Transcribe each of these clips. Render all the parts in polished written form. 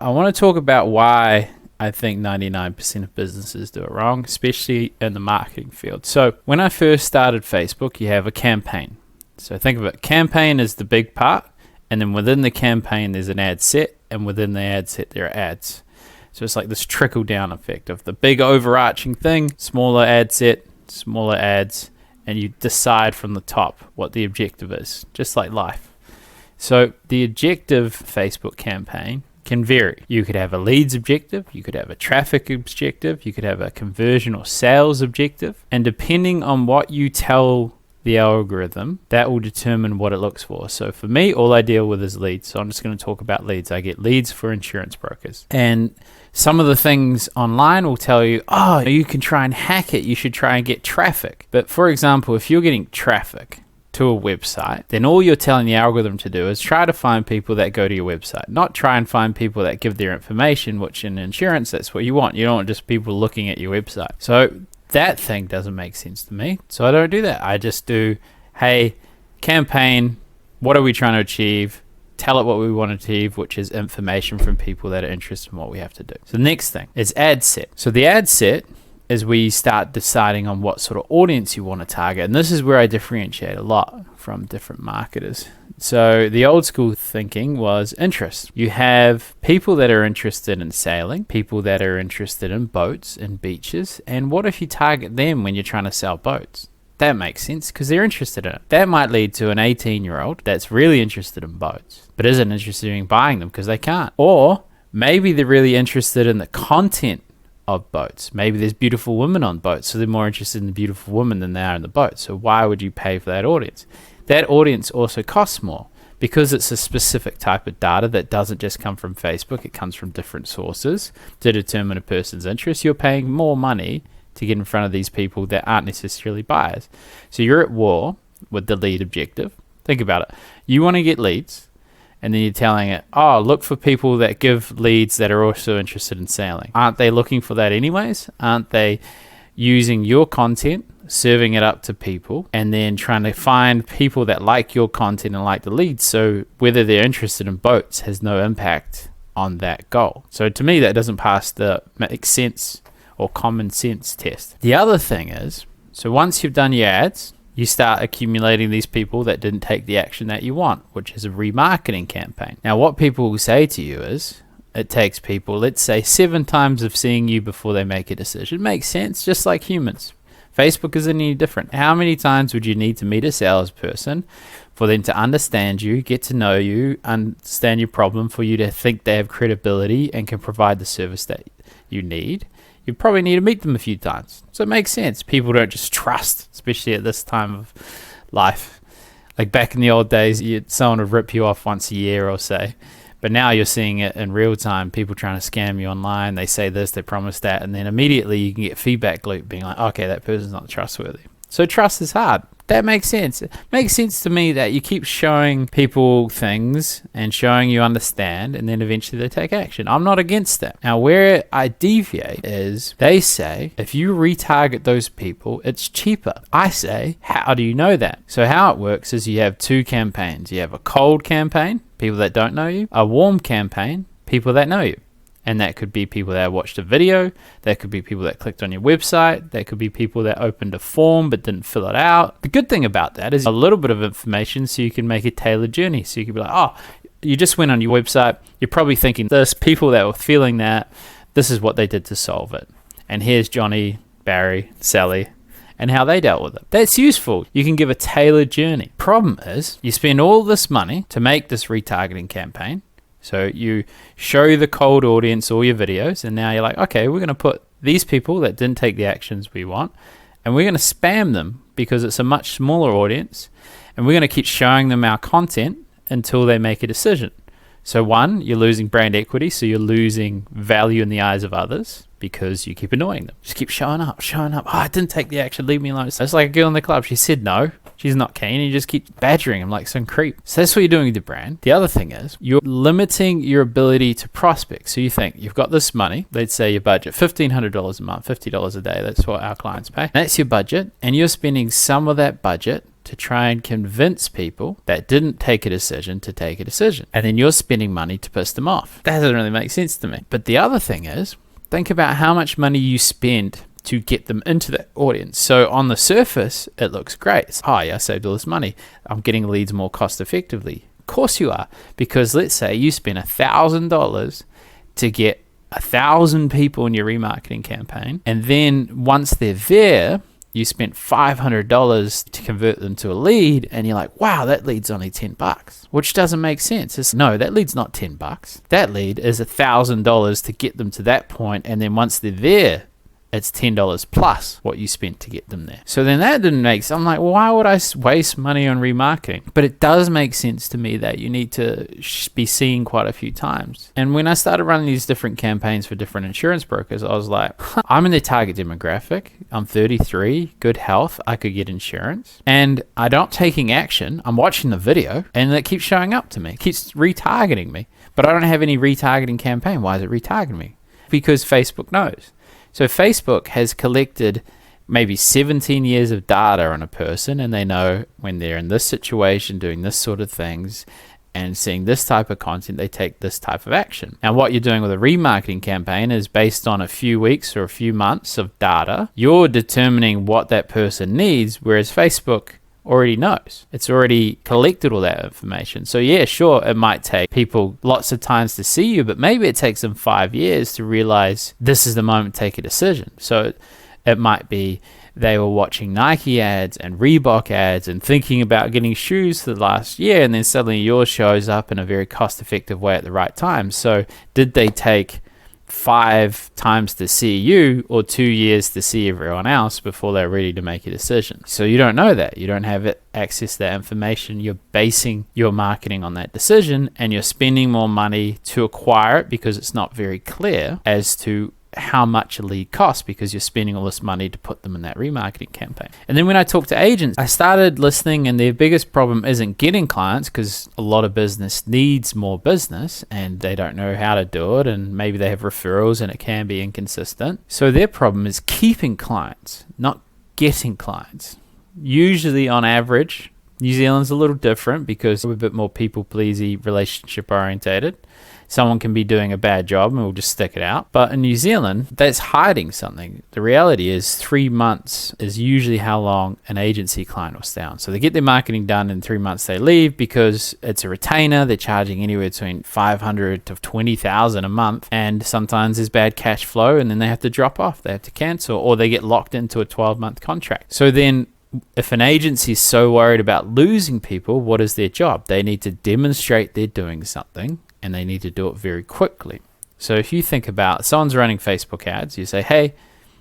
I want to talk about why I think 99% of businesses do it wrong, especially in the marketing field. So when I first started Facebook, you have a campaign. So think of it, campaign is the big part, and then within the campaign there's an ad set, and within the ad set there are ads. So it's like this trickle down effect of the big overarching thing, smaller ad set, smaller ads, and you decide from the top what the objective is, just like life. So the objective Facebook campaign can vary. You could have a leads objective, you could have a traffic objective, you could have a conversion or sales objective, and depending on what you tell the algorithm, that will determine what it looks for. So for me, all I deal with is leads. So I'm just going to talk about leads. I get leads for insurance brokers. And some of the things online will tell you, oh, you can try and hack it. You should try and get traffic. But for example, if you're getting traffic to a website, then all you're telling the algorithm to do is try to find people that go to your website, not try and find people that give their information, which in insurance, that's what you want. You don't want just people looking at your website. So that thing doesn't make sense to me. So I don't do that. I just do, hey, campaign, what are we trying to achieve? Tell it what we want to achieve, which is information from people that are interested in what we have to do. So the next thing is ad set. So the ad set is where you start deciding on what sort of audience you want to target. And this is where I differentiate a lot from different marketers. So the old school thinking was interest. You have people that are interested in sailing, people that are interested in boats and beaches. And what if you target them when you're trying to sell boats? That makes sense because they're interested in it. That might lead to an 18-year-old that's really interested in boats, but isn't interested in buying them because they can't. Or maybe they're really interested in the content of boats. Maybe there's beautiful women on boats, so they're more interested in the beautiful women than they are in the boat. So why would you pay for that audience? That audience also costs more because it's a specific type of data that doesn't just come from Facebook. It comes from different sources to determine a person's interest. You're paying more money to get in front of these people that aren't necessarily buyers. So you're at war with the lead objective. Think about it. You want to get leads, and then you're telling it, oh, look for people that give leads that are also interested in sailing. Aren't they looking for that anyways? Aren't they using your content, serving it up to people, and then trying to find people that like your content and like the leads? So whether they're interested in boats has no impact on that goal. So to me, that doesn't pass the make sense or common sense test. The other thing is, so once you've done your ads, you start accumulating these people that didn't take the action that you want, which is a remarketing campaign. Now, what people will say to you is, it takes people, let's say, 7 times of seeing you before they make a decision. Makes sense, just like humans. Facebook isn't any different. How many times would you need to meet a salesperson for them to understand you, get to know you, understand your problem, for you to think they have credibility and can provide the service that you need? You probably need to meet them a few times. So it makes sense. People don't just trust, especially at this time of life. Like back in the old days, someone would rip you off once a year or say. But now you're seeing it in real time, people trying to scam you online. They say this, they promise that, and then immediately you can get feedback loop being like, okay, that person's not trustworthy. So trust is hard. That makes sense. It makes sense to me that you keep showing people things and showing you understand, and then eventually they take action. I'm not against that. Now, where I deviate is they say, if you retarget those people, it's cheaper. I say, how do you know that? So how it works is you have 2 campaigns. You have a cold campaign, people that don't know you, a warm campaign, people that know you. And that could be people that watched a video, that could be people that clicked on your website, that could be people that opened a form but didn't fill it out. The good thing about that is a little bit of information so you can make a tailored journey. So you can be like, oh, you just went on your website, you're probably thinking this, people that were feeling that, this is what they did to solve it. And here's Johnny, Barry, Sally, and how they dealt with it. That's useful. You can give a tailored journey. Problem is, you spend all this money to make this retargeting campaign. So you show the cold audience all your videos, and now you're like, okay, we're going to put these people that didn't take the actions we want, and we're going to spam them because it's a much smaller audience, and we're going to keep showing them our content until they make a decision. So one, you're losing brand equity, so you're losing value in the eyes of others because you keep annoying them. Just keep showing up. Oh, I didn't take the action, leave me alone. So it's like a girl in the club. She said no. She's not keen, and you just keep badgering them like some creep. So that's what you're doing with your brand. The other thing is you're limiting your ability to prospect. So you think you've got this money, let's say your budget, $1,500 a month, $50 a day. That's what our clients pay. That's your budget, and you're spending some of that budget to to try and convince people that didn't take a decision to take a decision. And then you're spending money to piss them off. That doesn't really make sense to me. But the other thing is, think about how much money you spend to get them into that audience. So on the surface, it looks great. It's, oh yeah, I saved all this money. I'm getting leads more cost effectively. Of course you are, because let's say you spend $1,000 to get 1,000 people in your remarketing campaign, and then once they're there, you spent $500 to convert them to a lead, and you're like, wow, that lead's only $10, which doesn't make sense. No, that lead's not $10. That lead is $1,000 to get them to that point, and then once they're there, it's $10 plus what you spent to get them there. So then that didn't make sense. I'm like, why would I waste money on remarketing? But it does make sense to me that you need to be seen quite a few times. And when I started running these different campaigns for different insurance brokers, I was like, I'm in the target demographic. I'm 33, good health. I could get insurance. And I'm not taking action. I'm watching the video and it keeps showing up to me. It keeps retargeting me. But I don't have any retargeting campaign. Why is it retargeting me? Because Facebook knows. So Facebook has collected maybe 17 years of data on a person, and they know when they're in this situation, doing this sort of things, and seeing this type of content, they take this type of action. And what you're doing with a remarketing campaign is based on a few weeks or a few months of data. You're determining what that person needs, whereas Facebook already knows. It's already collected all that information. So yeah, sure, it might take people lots of times to see you, but maybe it takes them 5 years to realize this is the moment to take a decision. So it might be they were watching Nike ads and Reebok ads and thinking about getting shoes for the last year, and then suddenly yours shows up in a very cost-effective way at the right time. So did they take 5 times to see you or 2 years to see everyone else before they're ready to make a decision? So you don't know that. You don't have access to that information. You're basing your marketing on that decision, and you're spending more money to acquire it because it's not very clear as to how much a lead costs, because you're spending all this money to put them in that remarketing campaign. And then when I talk to agents, I started listening, and their biggest problem isn't getting clients, because a lot of business needs more business and they don't know how to do it, and maybe they have referrals and it can be inconsistent. So their problem is keeping clients, not getting clients. Usually on average, New Zealand's a little different because we're a bit more people-pleasy, relationship-orientated. Someone can be doing a bad job and we'll just stick it out. But in New Zealand, that's hiding something. The reality is 3 months is usually how long an agency client will stay on. So they get their marketing done, in 3 months they leave because it's a retainer. They're charging anywhere between $500 to $20,000 a month. And sometimes there's bad cash flow and then they have to drop off. They have to cancel, or they get locked into a 12-month contract. So then if an agency is so worried about losing people, what is their job? They need to demonstrate they're doing something, and they need to do it very quickly. So if you think about someone's running Facebook ads, you say, hey,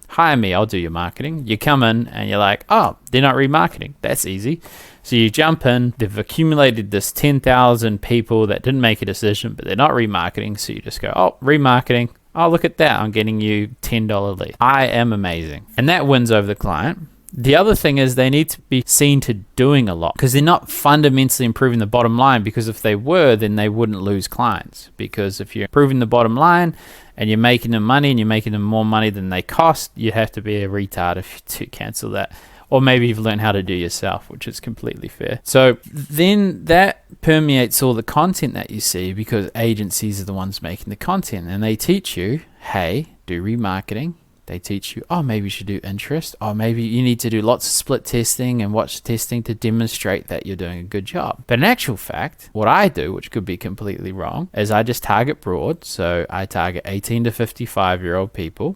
hire me, I'll do your marketing. You come in and you're like, oh, they're not remarketing. That's easy. So you jump in, they've accumulated this 10,000 people that didn't make a decision, but they're not remarketing. So you just go, oh, remarketing. Oh, look at that. I'm getting you $10 lead. I am amazing. And that wins over the client. The other thing is they need to be seen to doing a lot, because they're not fundamentally improving the bottom line, because if they were, then they wouldn't lose clients. Because if you're improving the bottom line and you're making them money and you're making them more money than they cost, you have to be a retard to cancel that. Or maybe you've learned how to do yourself, which is completely fair. So then that permeates all the content that you see, because agencies are the ones making the content, and they teach you, hey, do remarketing. They teach you, oh, maybe you should do interest. Oh, maybe you need to do lots of split testing and watch testing to demonstrate that you're doing a good job. But in actual fact, what I do, which could be completely wrong, is I just target broad. So I target 18 to 55-year-old people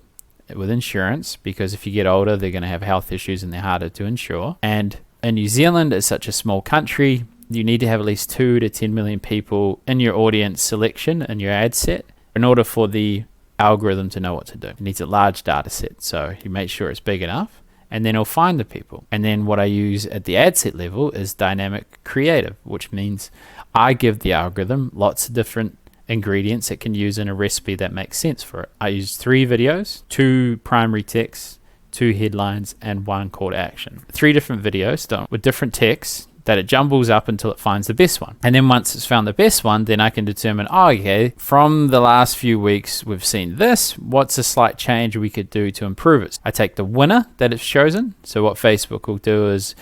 with insurance, because if you get older, they're going to have health issues and they're harder to insure. And in New Zealand, it's such a small country, you need to have at least 2 to 10 million people in your audience selection and your ad set in order for the algorithm to know what to do. It needs a large data set, so you make sure it's big enough, and then it'll find the people. And then what I use at the ad set level is dynamic creative, which means I give the algorithm lots of different ingredients it can use in a recipe that makes sense for it. I use 3 videos, 2 primary texts, 2 headlines, and 1 call to action. 3 different videos done with different texts that it jumbles up until it finds the best one. And then once it's found the best one, then I can determine, oh, okay, from the last few weeks, we've seen this. What's a slight change we could do to improve it? I take the winner that it's chosen. So what Facebook will do is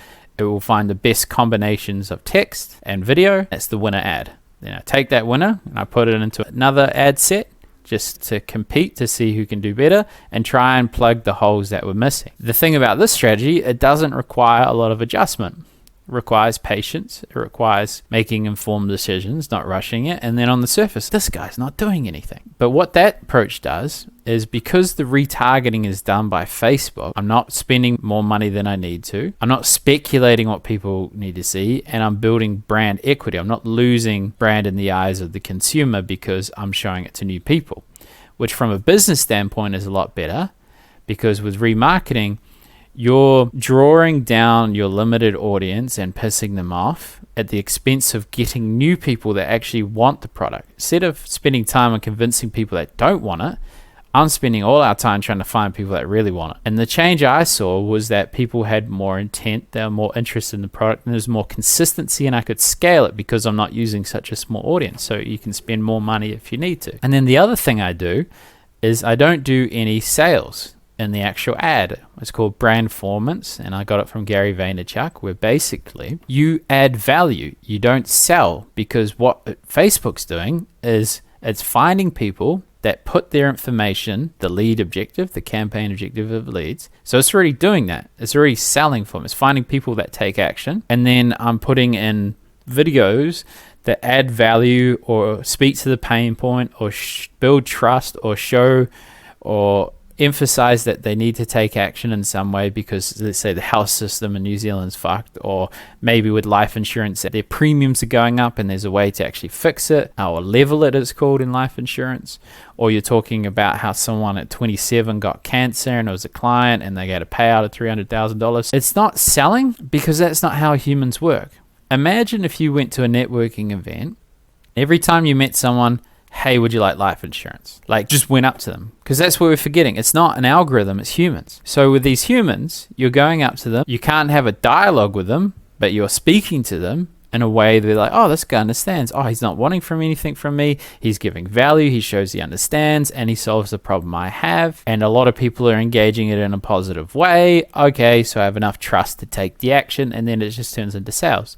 It will find the best combinations of text and video. That's the winner ad. Then I take that winner and I put it into another ad set just to compete to see who can do better and try and plug the holes that were missing. The thing about this strategy, it doesn't require a lot of adjustment. It requires patience. It requires making informed decisions, not rushing it. And then on the surface, this guy's not doing anything. But what that approach does is, because the retargeting is done by Facebook, I'm not spending more money than I need to. I'm not speculating what people need to see, and I'm building brand equity. I'm not losing brand in the eyes of the consumer because I'm showing it to new people, which from a business standpoint is a lot better, because with remarketing, you're drawing down your limited audience and pissing them off at the expense of getting new people that actually want the product. Instead of spending time on convincing people that don't want it, I'm spending all our time trying to find people that really want it. And the change I saw was that people had more intent, they were more interested in the product, and there's more consistency, and I could scale it because I'm not using such a small audience. So you can spend more money if you need to. And then the other thing I do is I don't do any sales in the actual ad. It's called brand performance, and I got it from Gary Vaynerchuk, where basically you add value, you don't sell, because what Facebook's doing is it's finding people that put their information, the lead objective, the campaign objective of leads. So it's already doing that. It's already selling for them. It's finding people that take action. And then I'm putting in videos that add value or speak to the pain point or build trust or show or emphasize that they need to take action in some way, because let's say the health system in New Zealand's fucked, or maybe with life insurance that their premiums are going up and there's a way to actually fix it, or level it, it's called in life insurance. Or you're talking about how someone at 27 got cancer and it was a client and they got a payout of $300,000. It's not selling, because that's not how humans work. Imagine if you went to a networking event, every time you met someone, hey, would you like life insurance? Like, just went up to them, because that's what we're forgetting. It's not an algorithm, it's humans. So with these humans, you're going up to them. You can't have a dialogue with them, but you're speaking to them in a way they're like, oh, this guy understands. Oh, he's not wanting anything from me. He's giving value. He shows he understands, and he solves the problem I have. And a lot of people are engaging it in a positive way. Okay, so I have enough trust to take the action, and then it just turns into sales.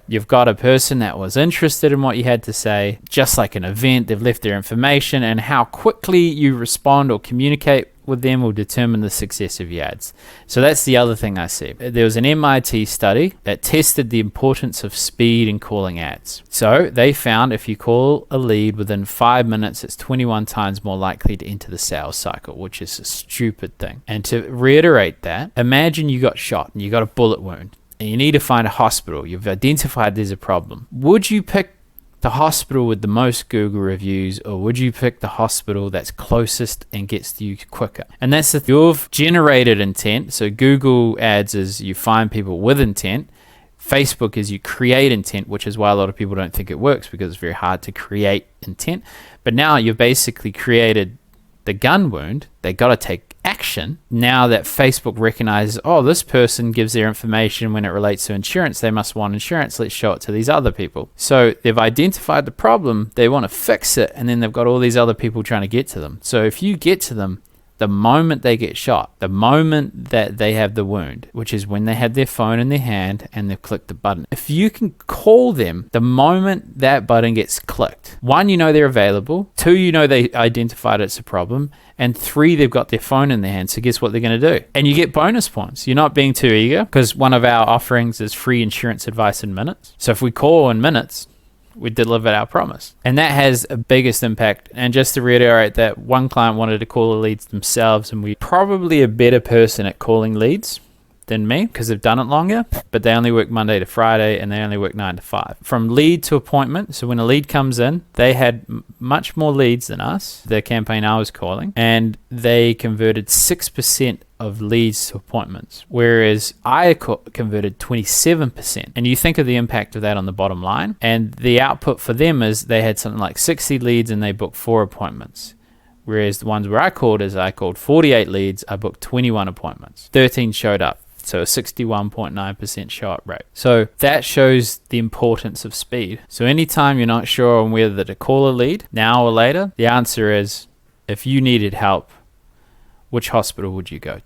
You've got a person that was interested in what you had to say, just like an event. They've left their information, and how quickly you respond or communicate with them will determine the success of your ads. So that's the other thing I see. There was an MIT study that tested the importance of speed in calling ads. So they found if you call a lead within 5 minutes, it's 21 times more likely to enter the sales cycle, which is a stupid thing. And to reiterate that, imagine you got shot and you got a bullet wound, and you need to find a hospital. You've identified there's a problem. Would you pick the hospital with the most Google reviews, or would you pick the hospital that's closest and gets to you quicker? And that's if you've generated intent. So Google ads is you find people with intent. Facebook is you create intent, which is why a lot of people don't think it works, because it's very hard to create intent. But now you've basically created the gun wound. They got to take action. Now that Facebook recognizes, oh, this person gives their information when it relates to insurance, they must want insurance, let's show it to these other people. So they've identified the problem, they want to fix it, and then they've got all these other people trying to get to them. So if you get to them the moment they get shot, the moment that they have the wound, which is when they have their phone in their hand and they've clicked the button, if you can call them the moment that button gets clicked, 1, you know they're available, 2, you know they identified it's a problem, and 3, they've got their phone in their hand. So guess what they're going to do? And you get bonus points. You're not being too eager, because one of our offerings is free insurance advice in minutes. So if we call in minutes, we delivered our promise. And that has a biggest impact. And just to reiterate that, one client wanted to call the leads themselves, and we're probably a better person at calling leads than me, because they've done it longer, but they only work Monday to Friday and they only work 9 to 5. From lead to appointment, so when a lead comes in, they had much more leads than us, the campaign I was calling, and they converted 6% of leads to appointments, whereas I converted 27%. And you think of the impact of that on the bottom line, and the output for them is they had something like 60 leads and they booked 4 appointments. Whereas the ones where I called 48 leads, I booked 21 appointments. 13 showed up. So a 61.9% show up rate. So that shows the importance of speed. So anytime you're not sure on whether to call a lead, now or later, the answer is, if you needed help, which hospital would you go to?